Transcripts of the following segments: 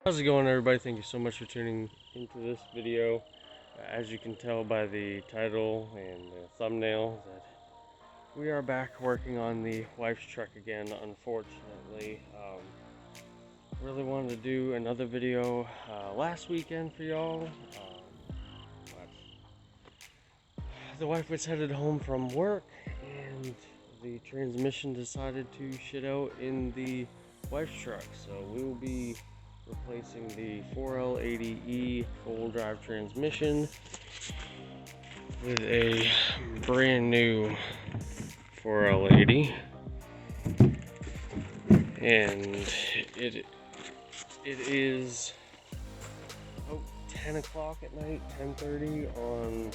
How's it going, everybody? Thank you so much for tuning into this video. As you can tell by the title and the thumbnail, that we are back working on the wife's truck again. Unfortunately, really wanted to do another video last weekend for y'all, but the wife was headed home from work and the transmission decided to shit out in the wife's truck, so we will be replacing the 4L80E full drive transmission with a brand new 4L80, and it is about 10 o'clock at night, 10:30 on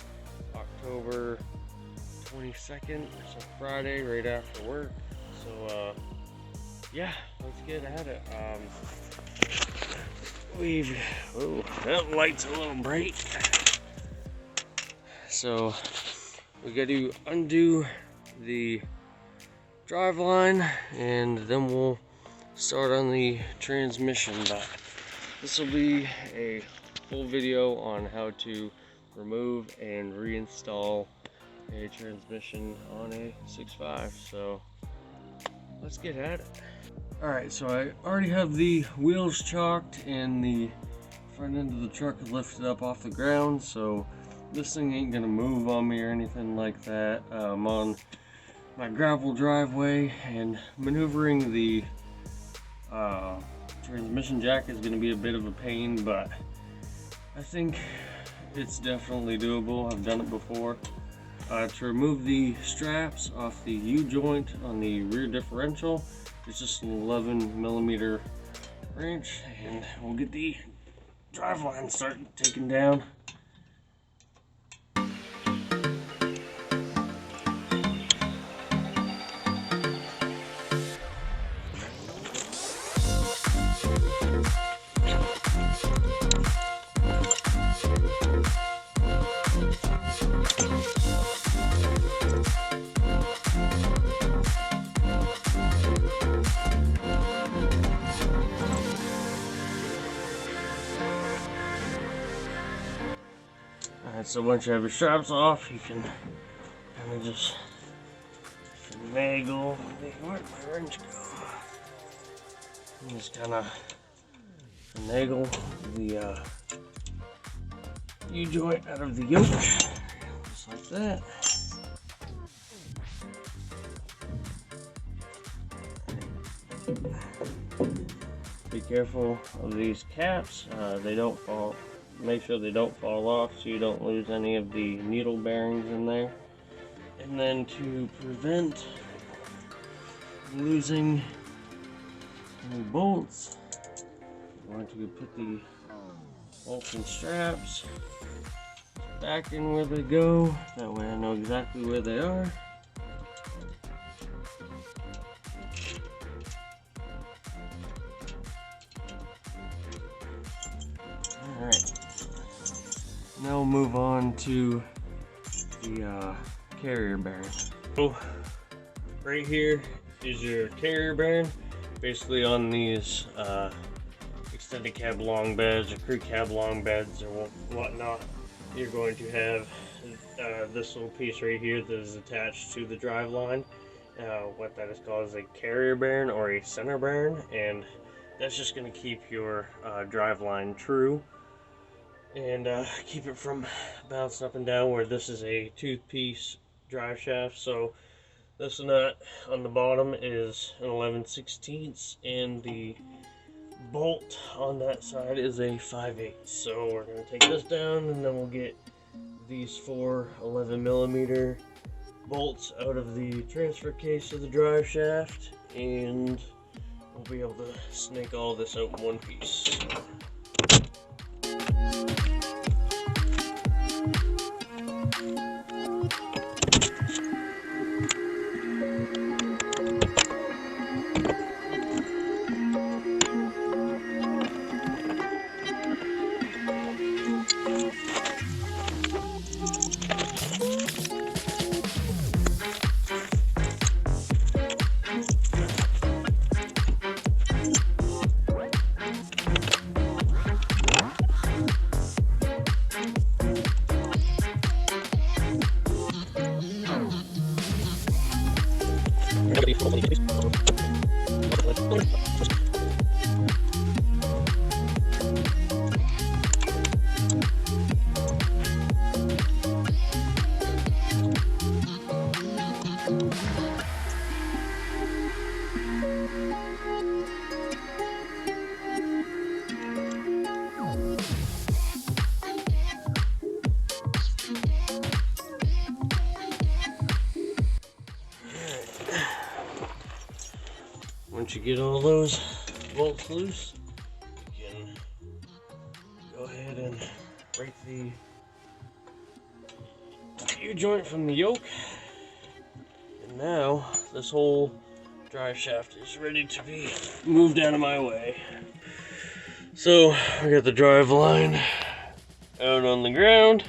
October 22nd, so Friday, right after work. So yeah, let's get at it. That light's a little bright. So we got to undo the driveline and then we'll start on the transmission. But this will be a full video on how to remove and reinstall a transmission on a 6.5. So let's get at it. Alright, so I already have the wheels chalked and the front end of the truck lifted up off the ground, so this thing ain't gonna move on me or anything like that. I'm on my gravel driveway, and maneuvering the transmission jack is gonna be a bit of a pain, but I think it's definitely doable. I've done it before. To remove the straps off the U-joint on the rear differential, it's just an 11mm wrench, and we'll get the driveline started taken down. So once you have your straps off, you can kind of just finagle. Where'd my wrench go? And just kind of finagle the U-joint out of the yoke, just like that. Be careful of these caps; they don't fall. Make sure they don't fall off so you don't lose any of the needle bearings in there. And then to prevent losing any bolts, I'm going to put the bolts and straps back in where they go. That way I know exactly where they are. Alright. Now we'll move on to the carrier bearing. So right here is your carrier bearing. Basically on these extended cab long beds or crew cab long beds or whatnot, you're going to have this little piece right here that is attached to the driveline. What that is called is a carrier bearing or a center bearing, and that's just going to keep your driveline true and keep it from bouncing up and down, where this is a tooth-piece drive shaft. So this nut on the bottom is an 11/16, and the bolt on that side is a 5/8. So we're going to take this down, and then we'll get these 4 11mm bolts out of the transfer case of the drive shaft, and we'll be able to snake all this out in one piece. once you get all those bolts loose, you can go ahead and break the U-joint from the yoke. And now this whole drive shaft is ready to be moved out of my way. So we got the drive line out on the ground,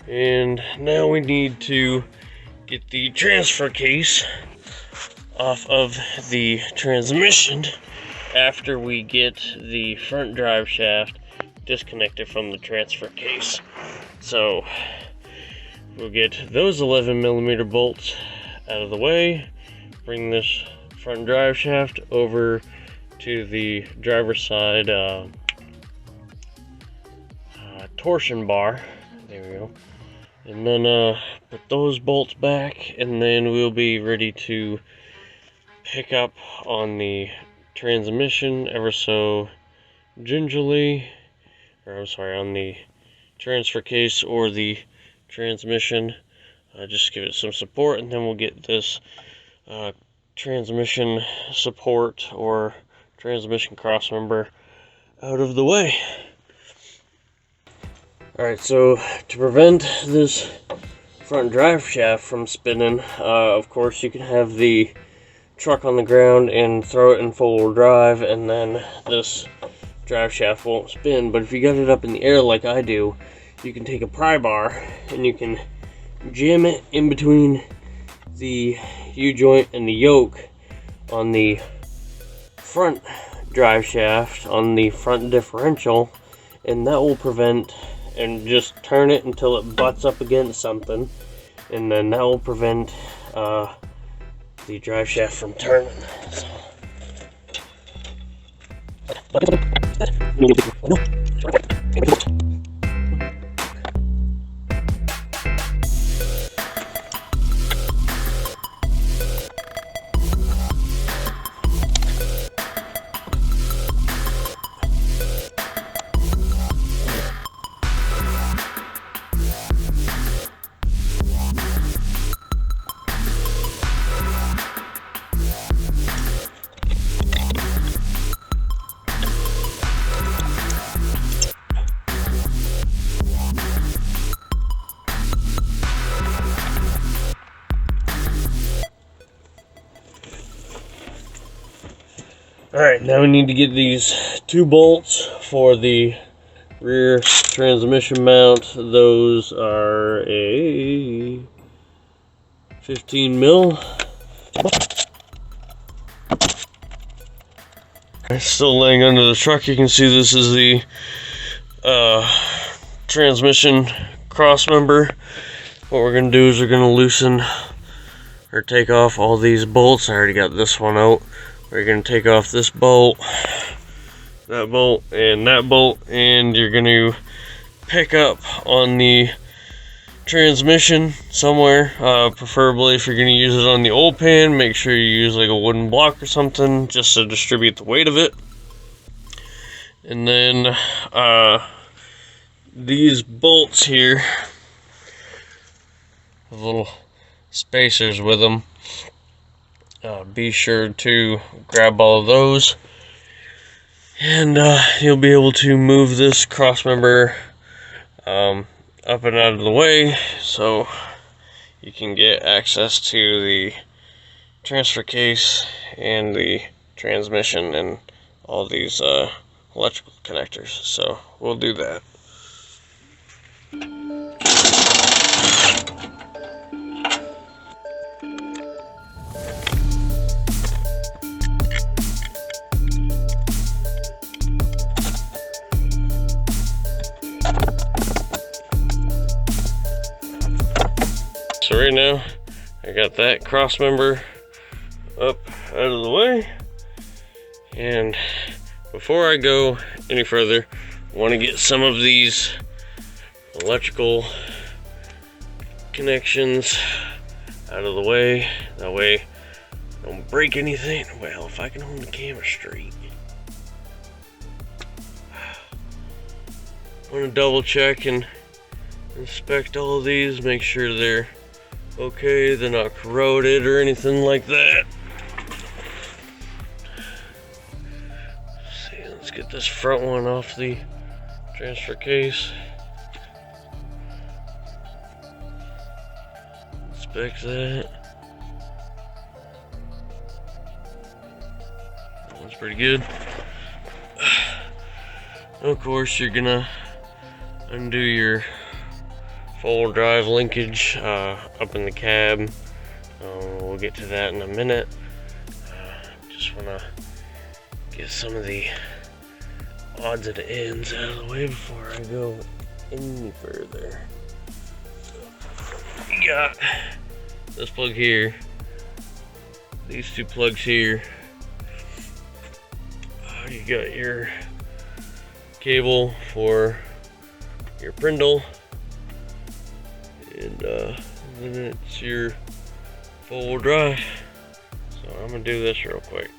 and now we need to get the transfer case off of the transmission after we get the front drive shaft disconnected from the transfer case. So we'll get those 11mm bolts out of the way, bring this front drive shaft over to the driver's side torsion bar. There we go. And then put those bolts back, and then we'll be ready to pick up on the transmission ever so gingerly, or I'm sorry, on the transfer case or the transmission. Just give it some support, and then we'll get this transmission support or transmission crossmember out of the way. Alright, so to prevent this front drive shaft from spinning, of course you can have the truck on the ground and throw it in four-wheel drive, and then this drive shaft won't spin. But if you got it up in the air like I do, you can take a pry bar and you can jam it in between the U-joint and the yoke on the front drive shaft on the front differential, and that will prevent, and just turn it until it butts up against something, and then that will prevent the drive shaft from turning. Alright, now we need to get these two bolts for the rear transmission mount. Those are a 15 mil. It's still laying under the truck. You can see this is the transmission crossmember. What we're going to do is we're going to loosen or take off all these bolts. I already got this one out. We're going to take off this bolt, that bolt, and that bolt, and you're going to pick up on the transmission somewhere. Preferably if you're going to use it on the old pan, make sure you use like a wooden block or something just to distribute the weight of it. And then these bolts here, little spacers with them. Be sure to grab all of those, and you'll be able to move this crossmember up and out of the way so you can get access to the transfer case and the transmission and all these electrical connectors. So we'll do that. So right now, I got that crossmember up out of the way, and before I go any further, I want to get some of these electrical connections out of the way. That way, I don't break anything. Well, if I can hold the camera straight. I want to double check and inspect all of these, make sure they're okay, they're not corroded or anything like that. Get this front one off the transfer case. Inspect that. That one's pretty good. Of course, you're gonna undo your four-wheel drive linkage up in the cab. We'll get to that in a minute. Just wanna get some of the odds and ends out of the way before I go any further. You got this plug here, these two plugs here. You got your cable for your brindle, and then it's your four-wheel drive. So I'm gonna do this real quick.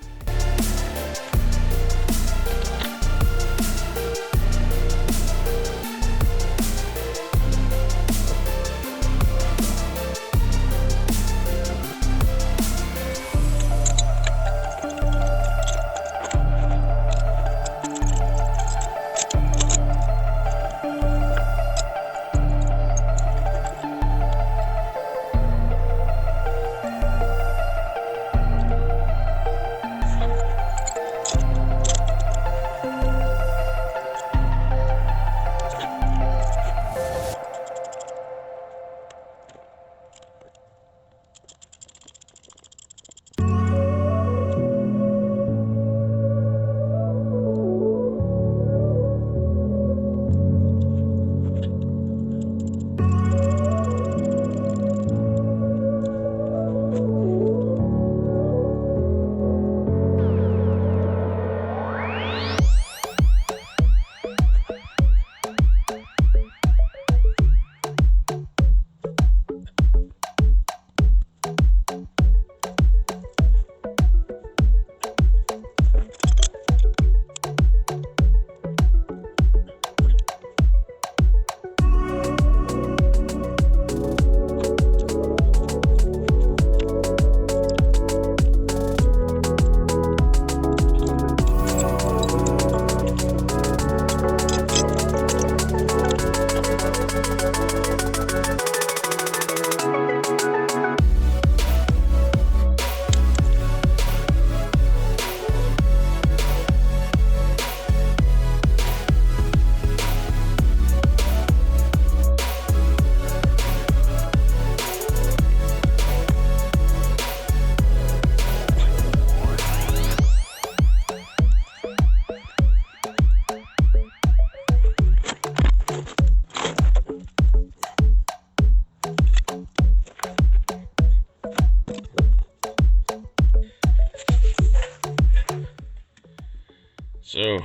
So,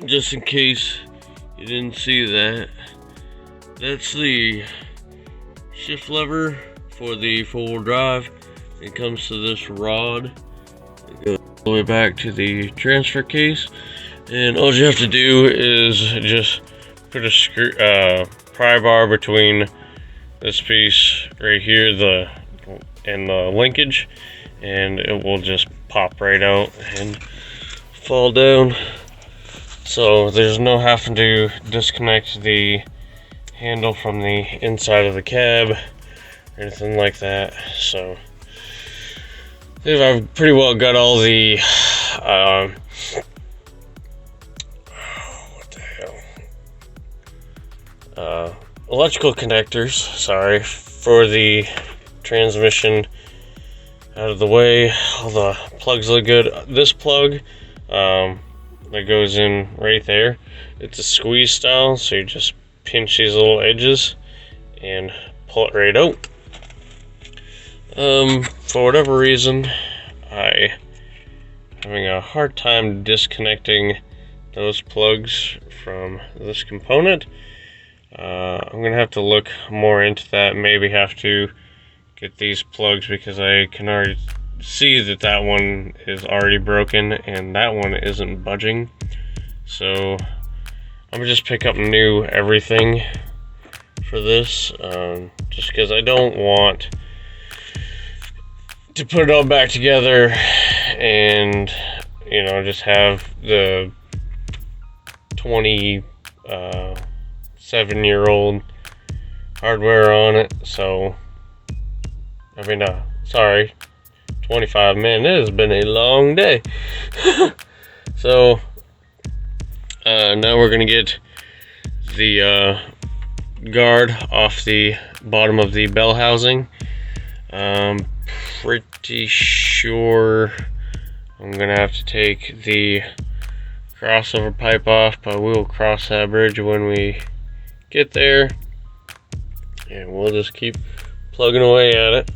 just in case you didn't see that, that's the shift lever for the four-wheel drive. It comes to this rod. It goes all the way back to the transfer case, and all you have to do is just put a screw, pry bar between this piece right here, and the linkage, and it will just pop right out and fall down. So there's no having to disconnect the handle from the inside of the cab or anything like that. So I think I've pretty well got all the what the hell, electrical connectors, sorry, for the transmission out of the way. All the plugs look good. This plug that goes in right there, it's a squeeze style, so you just pinch these little edges and pull it right out. For whatever reason, I'm having a hard time disconnecting those plugs from this component. I'm gonna have to look more into that, maybe have to get these plugs, because I can already see that that one is already broken and that one isn't budging. So I'm gonna just pick up new everything for this, just because I don't want to put it all back together and, you know, just have the 27-year-old hardware on it. So, I mean, sorry, 25. Man, it has been a long day. So, now we're gonna get the guard off the bottom of the bell housing. Pretty sure I'm gonna have to take the crossover pipe off, but we'll cross that bridge when we get there, and we'll just keep plugging away at it.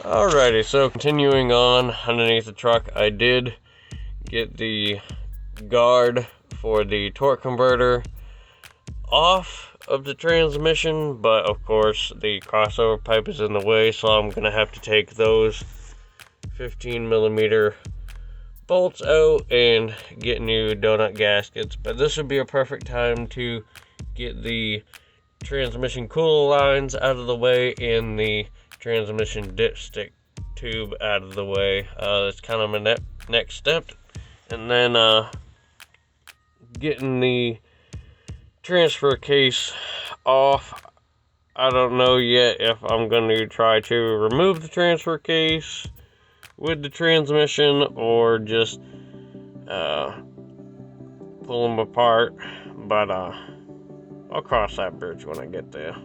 Alrighty, so continuing on underneath the truck, I did get the guard for the torque converter off of the transmission, but of course the crossover pipe is in the way, so I'm gonna have to take those 15mm bolts out and get new donut gaskets. But this would be a perfect time to get the transmission cooler lines out of the way and the transmission dipstick tube out of the way. That's kind of my next step. And then getting the transfer case off. I don't know yet if I'm going to try to remove the transfer case with the transmission or just pull them apart, but I'll cross that bridge when I get there.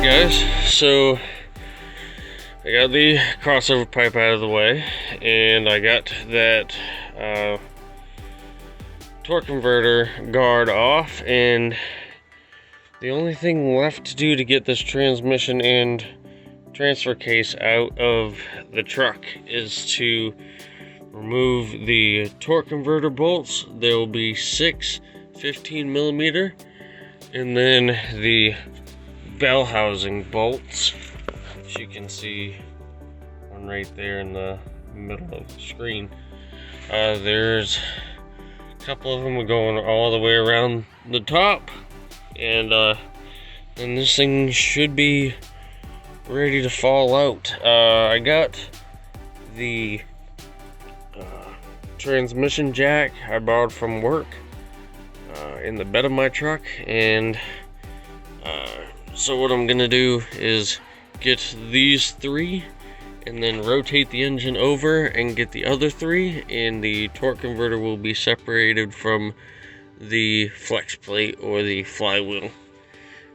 Guys, so I got the crossover pipe out of the way, and I got that torque converter guard off, and the only thing left to do to get this transmission and transfer case out of the truck is to remove the torque converter bolts. There will be 6 15mm, and then the bell housing bolts, as you can see, one right there in the middle of the screen. There's a couple of them going all the way around the top, and then this thing should be ready to fall out. I got the transmission jack I borrowed from work in the bed of my truck, and so what I'm gonna do is get these 3 and then rotate the engine over and get the other 3, and the torque converter will be separated from the flex plate or the flywheel.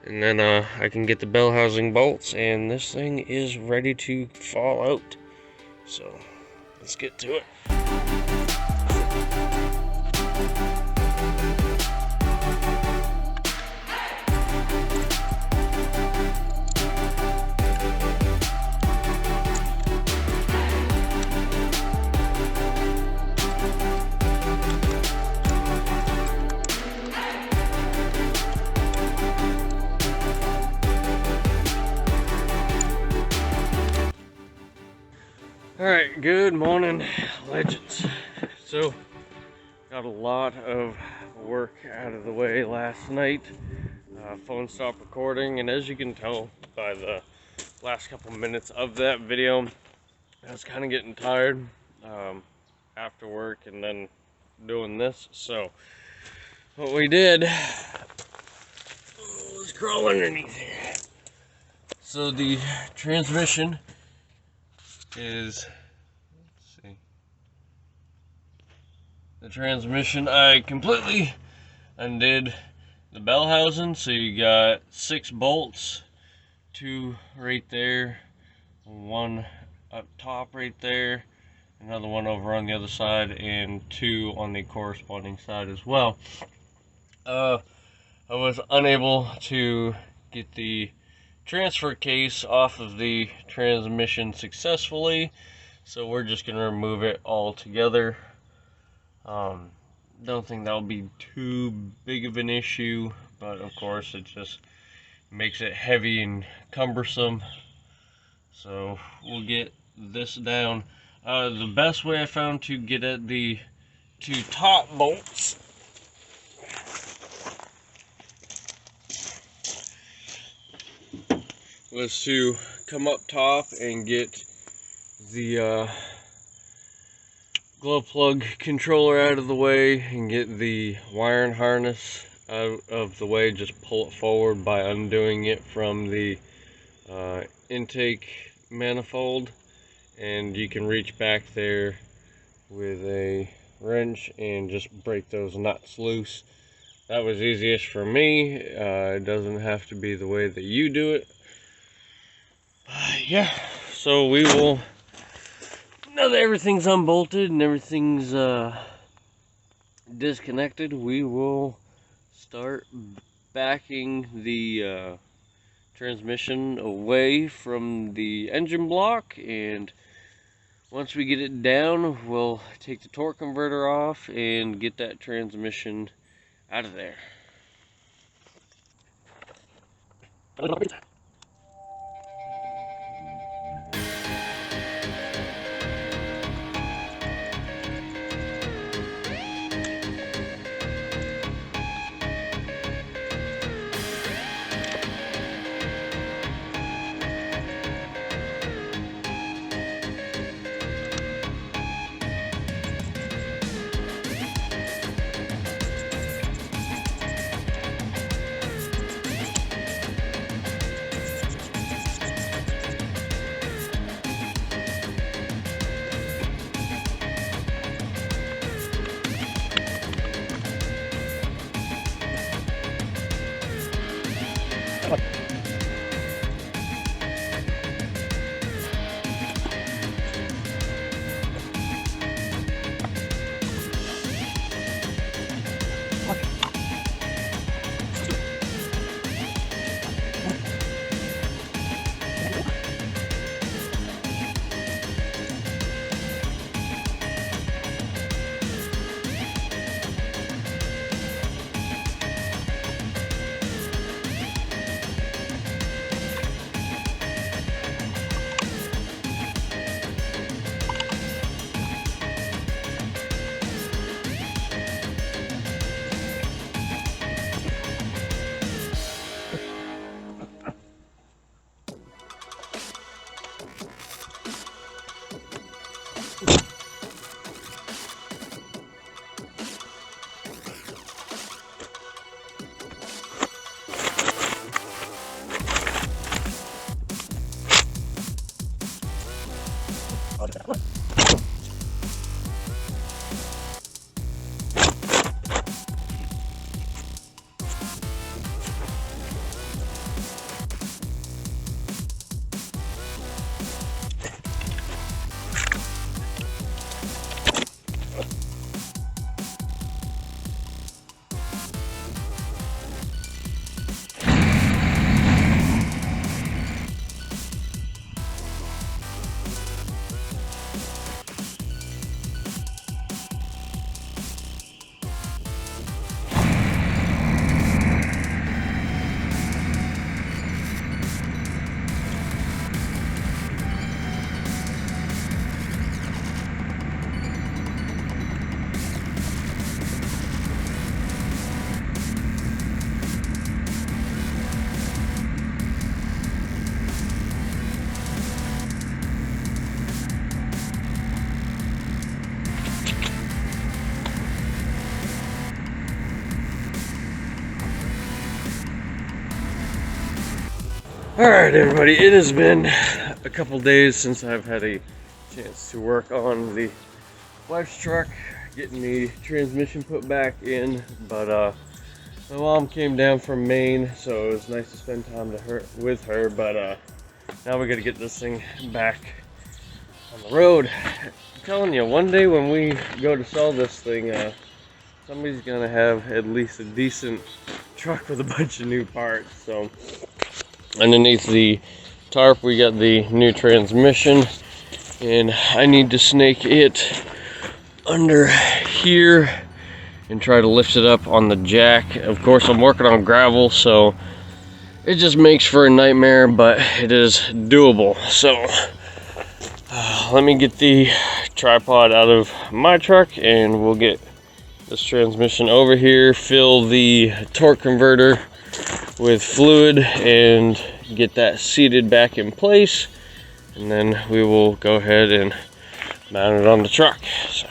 And then I can get the bell housing bolts, and this thing is ready to fall out. So let's get to it. Good morning, legends. So, got a lot of work out of the way last night. Phone stopped recording, and as you can tell by the last couple minutes of that video, I was kind of getting tired after work and then doing this. So, what we did was crawl underneath here. So the transmission is, let's see, the transmission, I completely undid the bell housing. So you got 6 bolts, 2 right there, 1 up top right there, another one over on the other side, and 2 on the corresponding side as well. I was unable to get the transfer case off of the transmission successfully, so we're just going to remove it all together. Don't think that'll be too big of an issue, but of course it just makes it heavy and cumbersome. So we'll get this down. The best way I found to get at the 2 top bolts was to come up top and get the glow plug controller out of the way and get the wiring harness out of the way. Just pull it forward by undoing it from the intake manifold, and you can reach back there with a wrench and just break those nuts loose. That was easiest for me. It doesn't have to be the way that you do it. Yeah, so we will, now that everything's unbolted and everything's disconnected, we will start backing the transmission away from the engine block, and once we get it down, we'll take the torque converter off and get that transmission out of there. Alright everybody, it has been a couple days since I've had a chance to work on the wife's truck, getting the transmission put back in, but my mom came down from Maine, so it was nice to spend time with her, but now we gotta get this thing back on the road. I'm telling you, one day when we go to sell this thing, somebody's gonna have at least a decent truck with a bunch of new parts. So underneath the tarp we got the new transmission, and I need to snake it under here and try to lift it up on the jack. Of course, I'm working on gravel, so it just makes for a nightmare, but it is doable. So let me get the tripod out of my truck and we'll get this transmission over here, fill the torque converter with fluid and get that seated back in place, and then we will go ahead and mount it on the truck. So.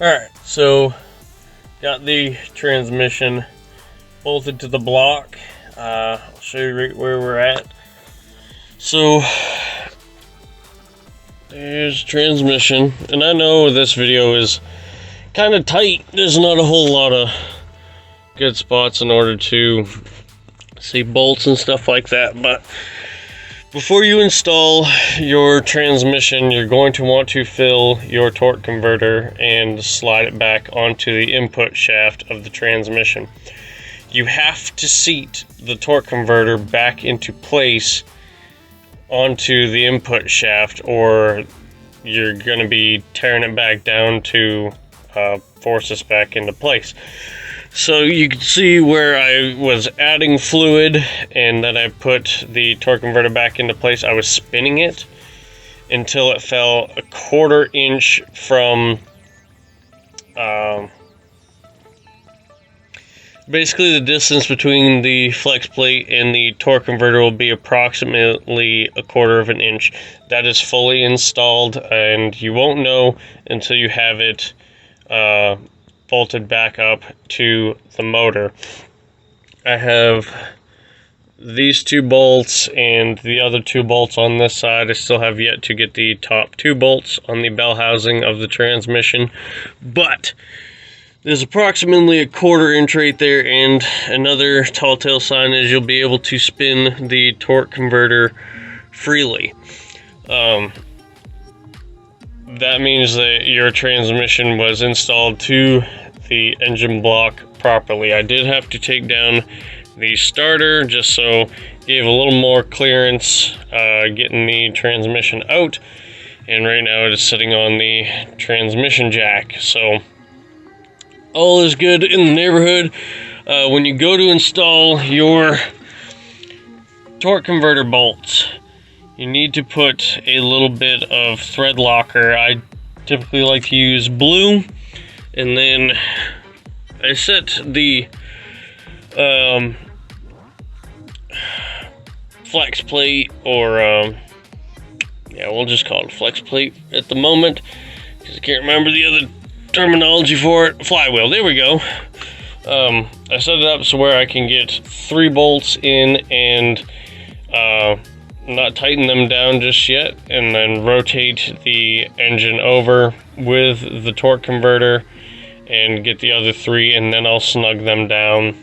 Alright, so got the transmission bolted to the block. I'll show you right where we're at. So there's transmission, and I know this video is kind of tight. There's not a whole lot of good spots in order to see bolts and stuff like that, but before you install your transmission, you're going to want to fill your torque converter and slide it back onto the input shaft of the transmission. You have to seat the torque converter back into place onto the input shaft, or you're going to be tearing it back down to force this back into place. So you can see where I was adding fluid and then I put the torque converter back into place. I was spinning it until it fell a 1/4 inch from basically the distance between the flex plate and the torque converter will be approximately 1/4 inch. That is fully installed, and you won't know until you have it bolted back up to the motor. I have these 2 bolts and the other 2 bolts on this side. I still have yet to get the top 2 bolts on the bell housing of the transmission, but there's approximately 1/4 inch right there, and another tall tale sign is you'll be able to spin the torque converter freely. That means that your transmission was installed to the engine block properly. I did have to take down the starter just so gave a little more clearance getting the transmission out, and right now it is sitting on the transmission jack. So all is good in the neighborhood. When you go to install your torque converter bolts, you need to put a little bit of thread locker. I typically like to use blue, and then I set the flex plate, or yeah, we'll just call it flex plate at the moment because I can't remember the other terminology for it. Flywheel, there we go. I set it up so where I can get 3 bolts in and not tighten them down just yet, and then rotate the engine over with the torque converter and get the other 3, and then I'll snug them down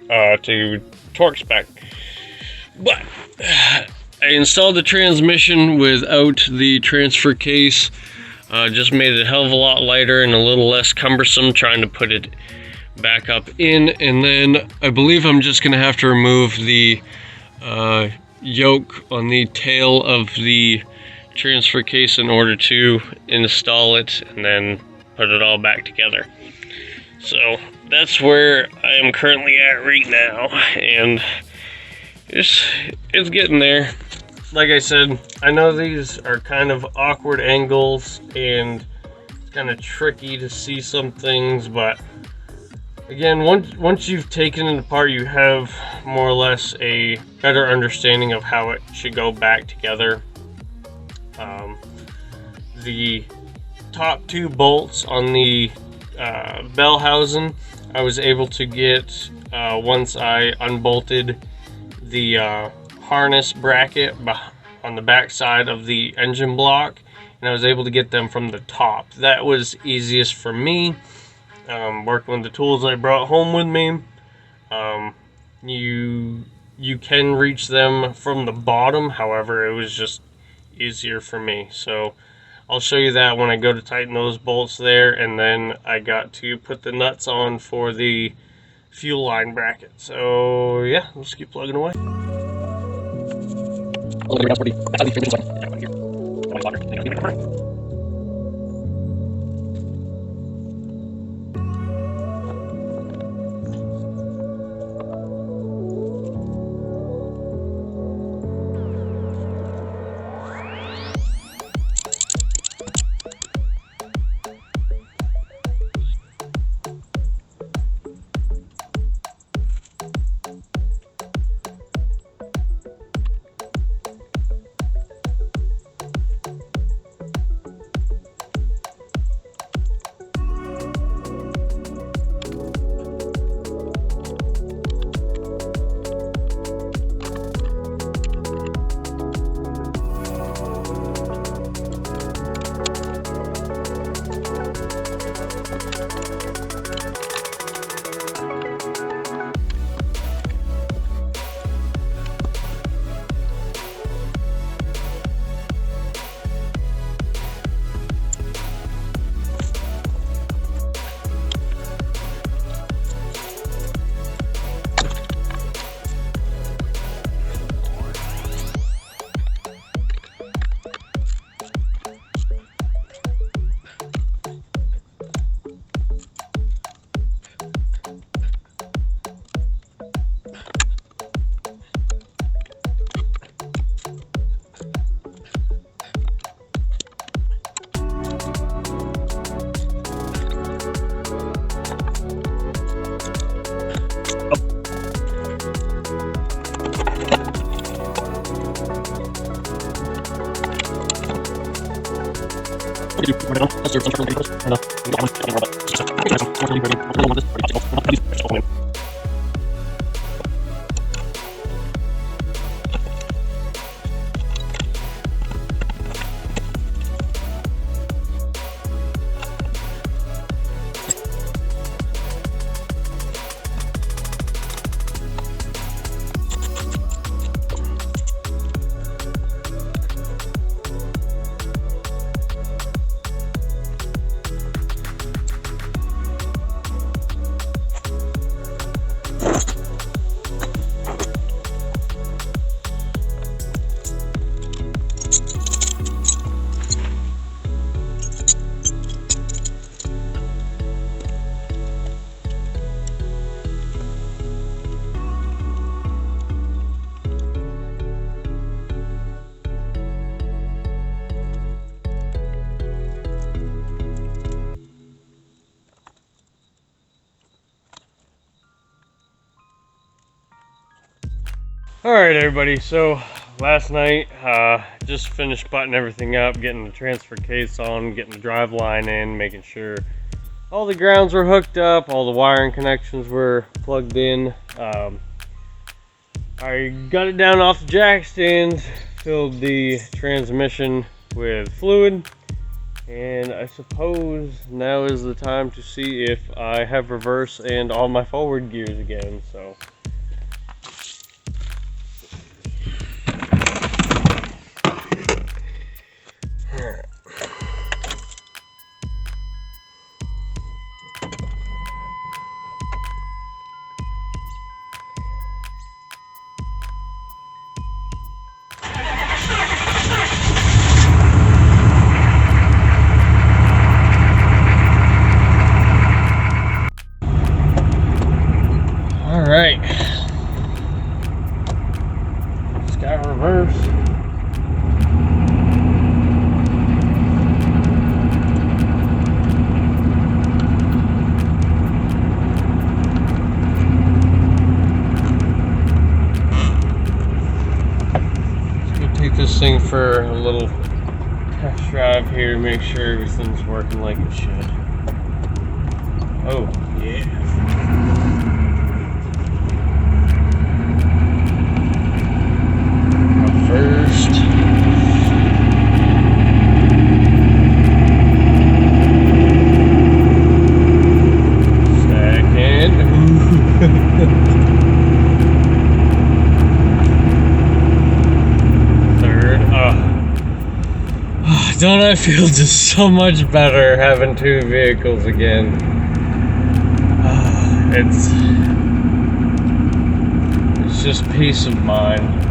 to torque spec. But I installed the transmission without the transfer case. Just made it a hell of a lot lighter and a little less cumbersome trying to put it back up in, and then I believe I'm just gonna have to remove the yoke on the tail of the transfer case in order to install it and then put it all back together. So that's where I am currently at right now, and it's getting there. Like I said, I know these are kind of awkward angles and it's kind of tricky to see some things, but again, once you've taken it apart, you have more or less a better understanding of how it should go back together. The top 2 bolts on the bell housing, I was able to get once I unbolted the harness bracket on the back side of the engine block, and I was able to get them from the top. That was easiest for me. Working with the tools I brought home with me. You can reach them from the bottom, however, it was just easier for me. So I'll show you that when I go to tighten those bolts there, and then I got to put the nuts on for the fuel line bracket. So yeah, let's keep plugging away. Alright everybody, so last night just finished buttoning everything up, getting the transfer case on, getting the drive line in, making sure all the grounds were hooked up, all the wiring connections were plugged in. I got it down off the jack stands, filled the transmission with fluid, and I suppose now is the time to see if I have reverse and all my forward gears again. So alright, just got reverse. Let's go take this thing for a little test drive here, make sure everything's working like it should. Oh, yeah. First. Second. Third. Don't I feel just so much better having two vehicles again? It's just peace of mind.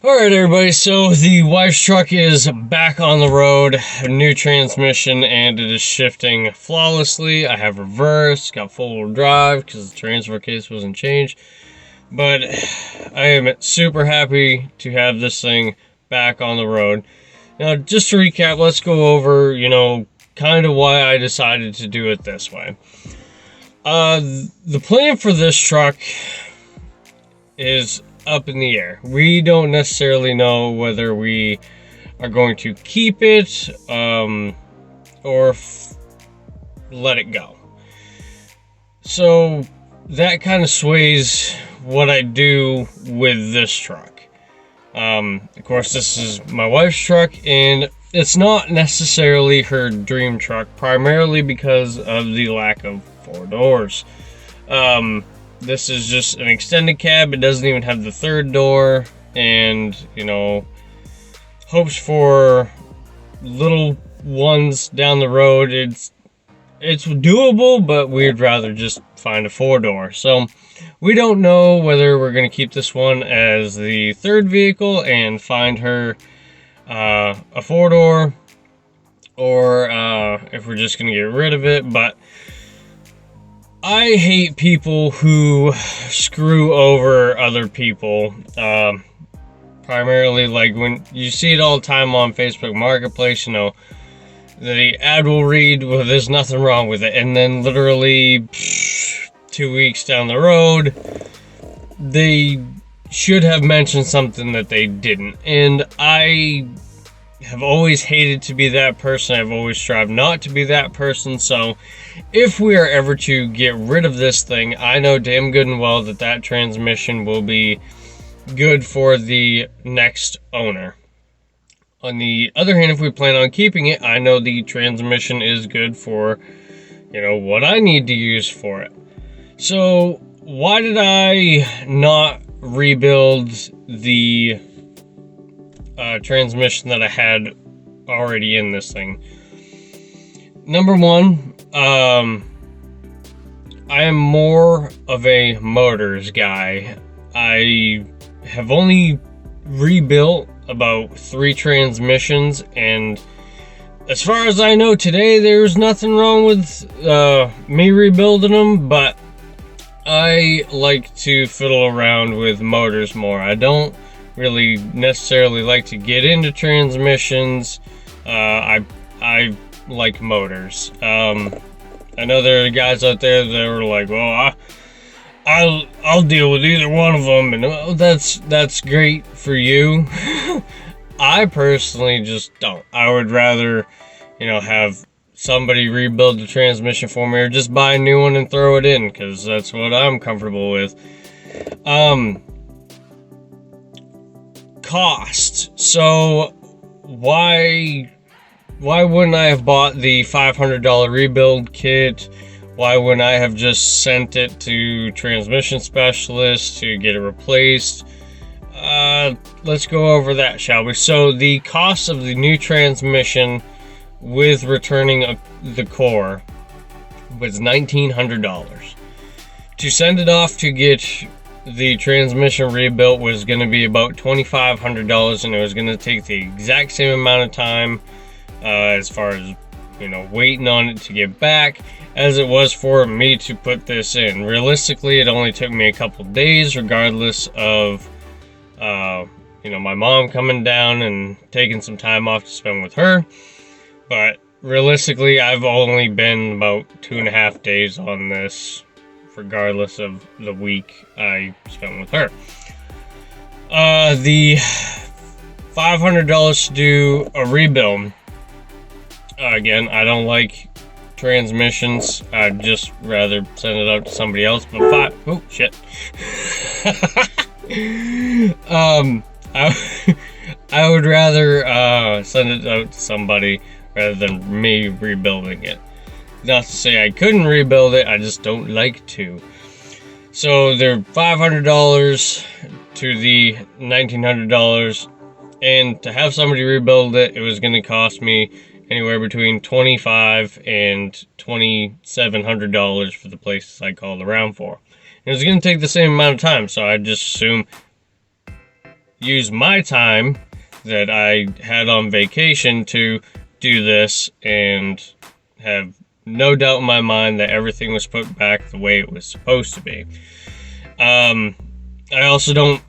Alright everybody, so the wife's truck is back on the road, a new transmission, and it is shifting flawlessly. I have reverse, got four-wheel drive because the transfer case wasn't changed, but I am super happy to have this thing back on the road. Now just to recap, let's go over, kind of why I decided to do it this way. The plan for this truck is up in the air. We don't necessarily know whether we are going to keep it or let it go. So that kind of sways what I do with this truck. Of course, this is my wife's truck, and it's not necessarily her dream truck, primarily because of the lack of four doors. This is just an extended cab. It doesn't even have the third door, and hopes for little ones down the road. It's doable, but we'd rather just find a four-door. So we don't know whether we're going to keep this one as the third vehicle and find her a 4-door, or if we're just gonna get rid of it. But I hate people who screw over other people. Primarily, like when you see it all the time on Facebook Marketplace, you know, the ad will read, well, there's nothing wrong with it, and then literally 2 weeks down the road, they should have mentioned something that they didn't. And I have always hated to be that person. I've always strived not to be that person. So if we are ever to get rid of this thing, I know damn good and well that that transmission will be good for the next owner. On the other hand, if we plan on keeping it, I know the transmission is good for, you know, what I need to use for it. So why did I not rebuild the transmission that I had already in this thing? Number one, I am more of a motors guy. I have only rebuilt about 3 transmissions, and as far as I know today, there's nothing wrong with me rebuilding them, but I like to fiddle around with motors more. I don't really necessarily like to get into transmissions. I like motors. I know there are guys out there that are like, well, I'll deal with either one of them, and that's great for you. I personally just don't. I would rather, you know, have somebody rebuild the transmission for me, or just buy a new one and throw it in, because that's what I'm comfortable with. Cost. So why wouldn't I have bought the $500 rebuild kit? Why wouldn't I have just sent it to transmission specialists to get it replaced? Let's go over that, shall we? So the cost of the new transmission with returning the core was $1,900. To send it off to get the transmission rebuilt was going to be about $2,500, and it was going to take the exact same amount of time as far as, you know, waiting on it to get back as it was for me to put this in. Realistically, it only took me a couple days, regardless of you know, my mom coming down and taking some time off to spend with her. But realistically, I've only been about 2.5 days on this, regardless of the week I spent with her. The $500 to do a rebuild. Again, I don't like transmissions. I'd just rather send it out to somebody else. But oh shit. I would rather send it out to somebody rather than me rebuilding it. Not to say I couldn't rebuild it, I just don't like to. So they're $500 to the $1,900, and to have somebody rebuild it, it was going to cost me anywhere between $2,500 and $2,700 for the places I called around for. And it was going to take the same amount of time, so I just assume use my time that I had on vacation to do this, and have no doubt in my mind that everything was put back the way it was supposed to be. I also don't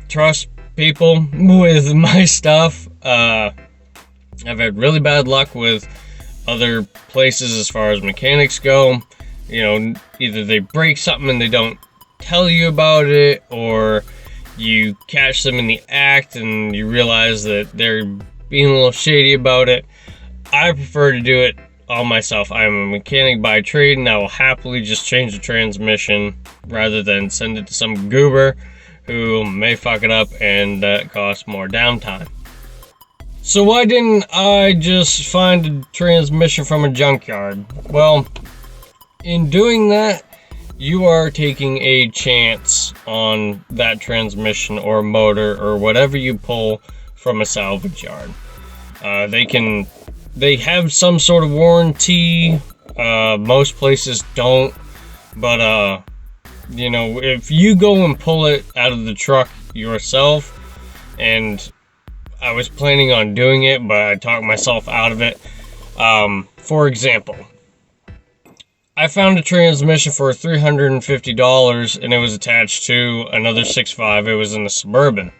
trust people with my stuff. I've had really bad luck with other places as far as mechanics go. You know, either they break something and they don't tell you about it, or you catch them in the act and you realize that they're being a little shady about it. I prefer to do it all myself. I'm a mechanic by trade, and I will happily just change the transmission rather than send it to some goober who may fuck it up, and that costs more downtime. So why didn't I just find a transmission from a junkyard? Well, in doing that, you are taking a chance on that transmission or motor or whatever you pull from a salvage yard. They have some sort of warranty. Most places don't, but you know, if you go and pull it out of the truck yourself, and I was planning on doing it, but I talked myself out of it. For example, I found a transmission for $350 and it was attached to another 6.5. It was in a Suburban.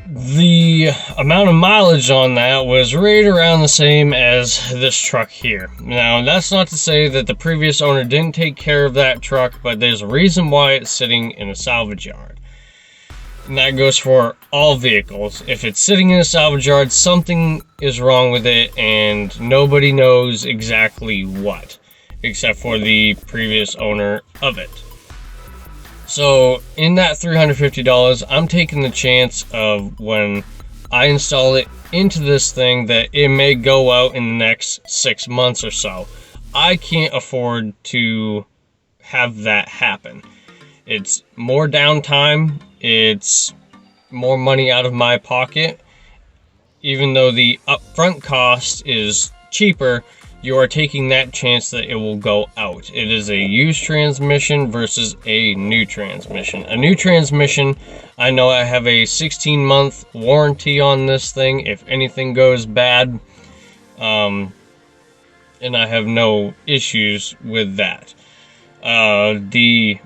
The amount of mileage on that was right around the same as this truck here. Now, that's not to say that the previous owner didn't take care of that truck, but there's a reason why it's sitting in a salvage yard. And that goes for all vehicles. If it's sitting in a salvage yard, something is wrong with it, and nobody knows exactly what, except for the previous owner of it. So in that $350, I'm taking the chance of when I install it into this thing that it may go out in the next 6 months or so. I can't afford to have that happen. It's more downtime, it's more money out of my pocket. Even though the upfront cost is cheaper, you are taking that chance that it will go out. It is a used transmission versus a new transmission. A new transmission, I know I have a 16-month warranty on this thing if anything goes bad, and I have no issues with that. The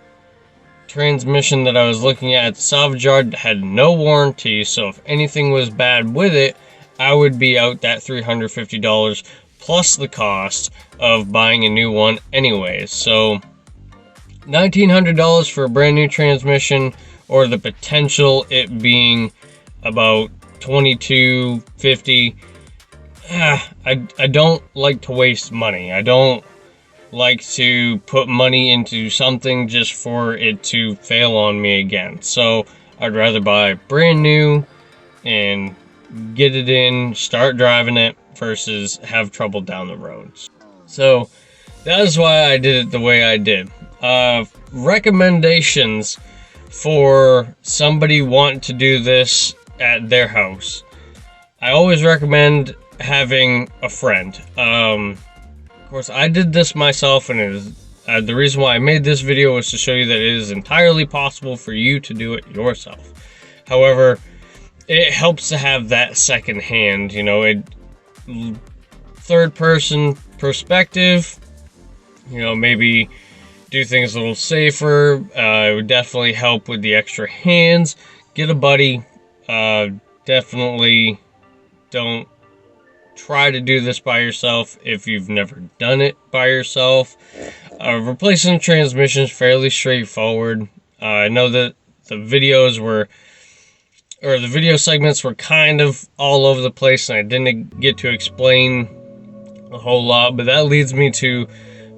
transmission that I was looking at the salvage yard had no warranty, so if anything was bad with it, I would be out that $350 plus the cost of buying a new one anyways. So $1,900 for a brand new transmission, or the potential it being about $2,250. I don't like to waste money. I don't like to put money into something just for it to fail on me again. So I'd rather buy brand new and get it in, start driving it, versus have trouble down the roads. So that is why I did it the way I did. Recommendations for somebody wanting to do this at their house. I always recommend having a friend. Of course, I did this myself, and it is, the reason why I made this video was to show you that it is entirely possible for you to do it yourself. However, it helps to have that second hand, you know, third person perspective, you know, maybe do things a little safer. It would definitely help with the extra hands. Get a buddy. Definitely don't try to do this by yourself if you've never done it by yourself. Replacing transmission is fairly straightforward. I know that the video segments were kind of all over the place, and I didn't get to explain a whole lot, but that leads me to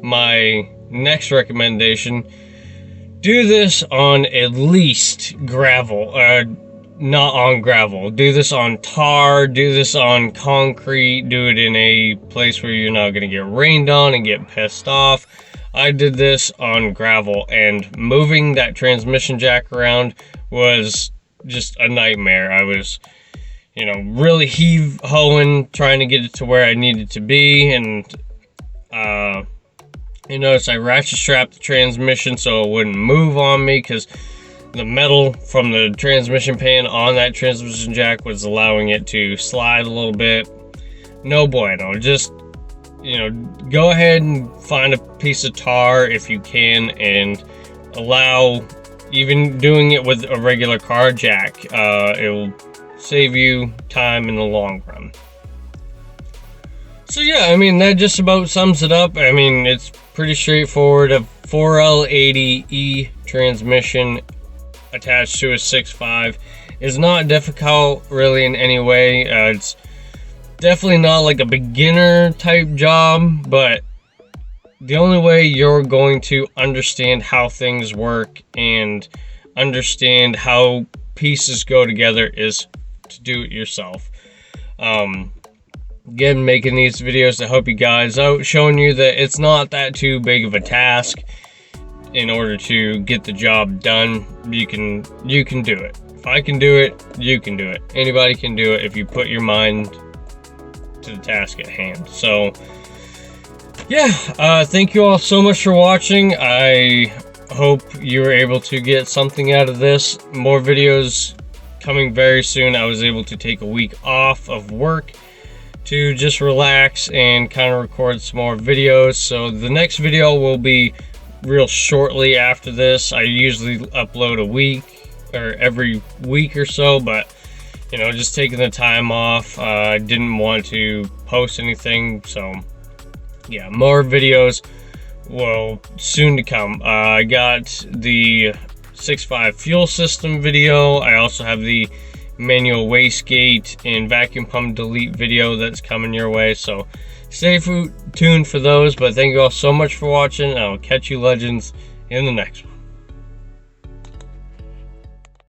my next recommendation. Do this on at least gravel, not on gravel. Do this on tar, do this on concrete, do it in a place where you're not going to get rained on and get pissed off. I did this on gravel, and moving that transmission jack around was just a nightmare. I was, you know, really heave-hoeing, trying to get it to where I needed to be, and you notice I ratchet strapped the transmission so it wouldn't move on me, because the metal from the transmission pan on that transmission jack was allowing it to slide a little bit. No bueno. Just, you know, go ahead and find a piece of tar if you can, and allow, even doing it with a regular car jack, it will save you time in the long run. So yeah, I mean, that just about sums it up. I mean, it's pretty straightforward. A 4L80E transmission attached to a 6.5 is not difficult really in any way. It's definitely not like a beginner type job, but the only way you're going to understand how things work and understand how pieces go together is to do it yourself. Again, making these videos to help you guys out, showing you that it's not that too big of a task. In order to get the job done, you can do it. If I can do it, you can do it. Anybody can do it if you put your mind to the task at hand. So yeah, thank you all so much for watching. I hope you were able to get something out of this. More videos coming very soon. I was able to take a week off of work to just relax and kind of record some more videos. So the next video will be real shortly after this. I usually upload a week or every week or so, but you know, just taking the time off. I didn't want to post anything, so yeah, more videos will soon to come. I got the 6.5 fuel system video. I also have the manual wastegate and vacuum pump delete video that's coming your way, so stay tuned for those. But thank you all so much for watching. I'll catch you legends in the next one.